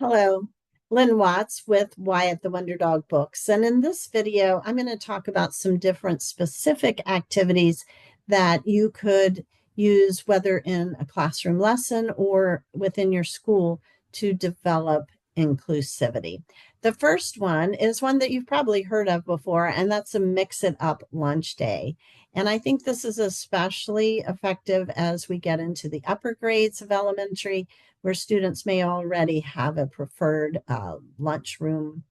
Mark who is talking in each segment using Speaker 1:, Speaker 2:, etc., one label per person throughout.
Speaker 1: Hello, Lynn Watts with Wyatt the Wonder Dog Books. And in this video, I'm going to talk about some different specific activities that you could use, whether in a classroom lesson or within your school, to develop inclusivity. The first one is one that you've probably heard of before, and that's a mix it up lunch day. And I think this is especially effective as we get into the upper grades of elementary, where students may already have a preferred lunchroom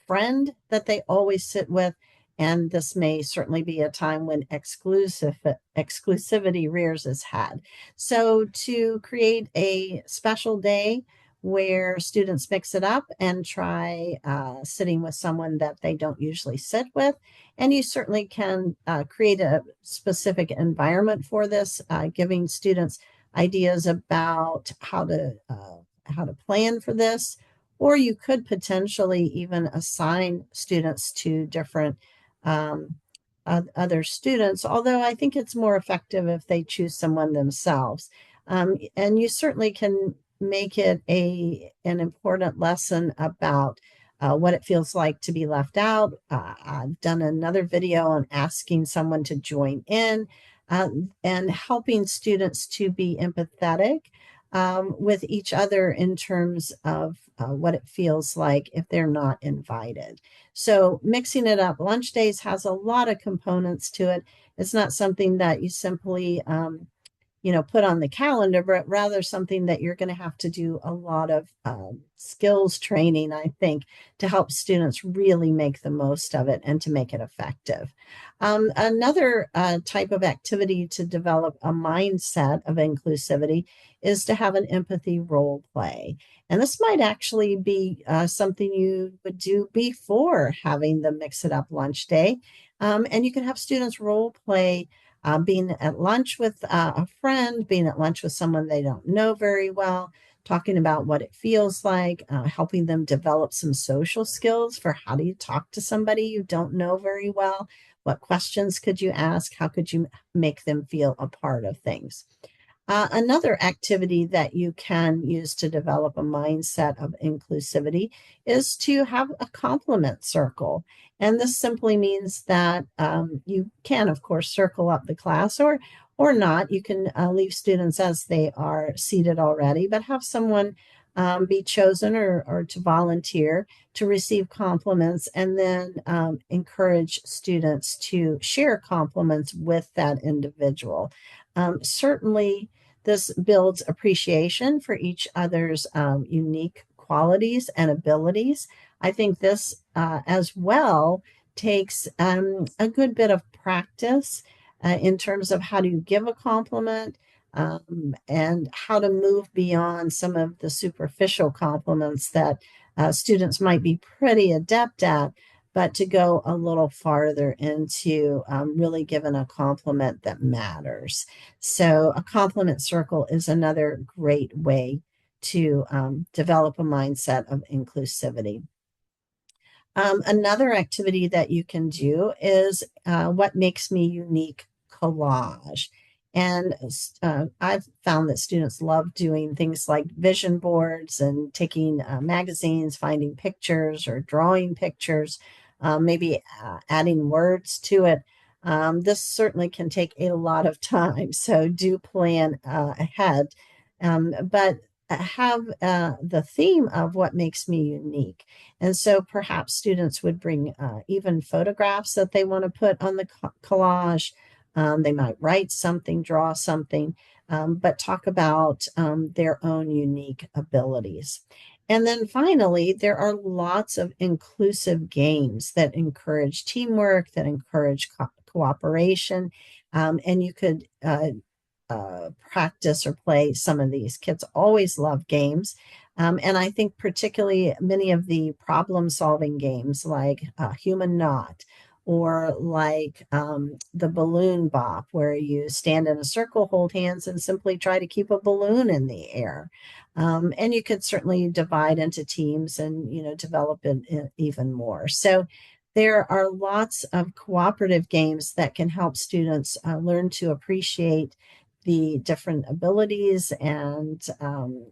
Speaker 1: friend that they always sit with. And this may certainly be a time when exclusivity rears its head. So to create a special day where students mix it up and try sitting with someone that they don't usually sit with. And you certainly can create a specific environment for this, giving students ideas about how to plan for this, or you could potentially even assign students to different other students, although I think it's more effective if they choose someone themselves. And you certainly can make it an important lesson about what it feels like to be left out. I've done another video on asking someone to join in and helping students to be empathetic with each other in terms of what it feels like if they're not invited. So mixing it up, lunch days has a lot of components to it. It's not something that you simply put on the calendar, but rather something that you're going to have to do a lot of skills training, I think, to help students really make the most of it and to make it effective. Another type of activity to develop a mindset of inclusivity is to have an empathy role play. And this might actually be something you would do before having the mix it up lunch day. And you can have students role play being at lunch with a friend, being at lunch with someone they don't know very well, talking about what it feels like, helping them develop some social skills for how do you talk to somebody you don't know very well? What questions could you ask? How could you make them feel a part of things? Another activity that you can use to develop a mindset of inclusivity is to have a compliment circle. And this simply means that you can, of course, circle up the class or not. You can leave students as they are seated already, but have someone be chosen or to volunteer to receive compliments and then encourage students to share compliments with that individual. Certainly, this builds appreciation for each other's unique qualities and abilities. I think this as well takes a good bit of practice in terms of how to give a compliment and how to move beyond some of the superficial compliments that students might be pretty adept at, but to go a little farther into really giving a compliment that matters. So, a compliment circle is another great way to develop a mindset of inclusivity. Another activity that you can do is what makes me unique collage. And I've found that students love doing things like vision boards and taking magazines, finding pictures or drawing pictures, maybe adding words to it. This certainly can take a lot of time, so do plan ahead. But have the theme of what makes me unique. And so perhaps students would bring even photographs that they want to put on the collage. They might write something, draw something, but talk about their own unique abilities. And then finally, there are lots of inclusive games that encourage teamwork, that encourage cooperation. And you could practice or play some of these. Kids always love games. And I think particularly many of the problem solving games like Human Knot or like the balloon bop, where you stand in a circle, hold hands, and simply try to keep a balloon in the air. And you could certainly divide into teams and, develop it even more. So there are lots of cooperative games that can help students learn to appreciate the different abilities and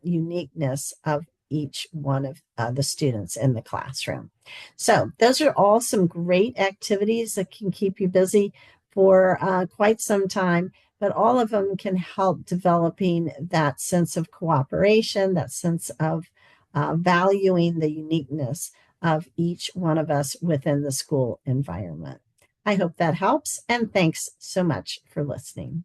Speaker 1: uniqueness of each one of the students in the classroom. So those are all some great activities that can keep you busy for quite some time, but all of them can help developing that sense of cooperation, that sense of valuing the uniqueness of each one of us within the school environment. I hope that helps, and thanks so much for listening.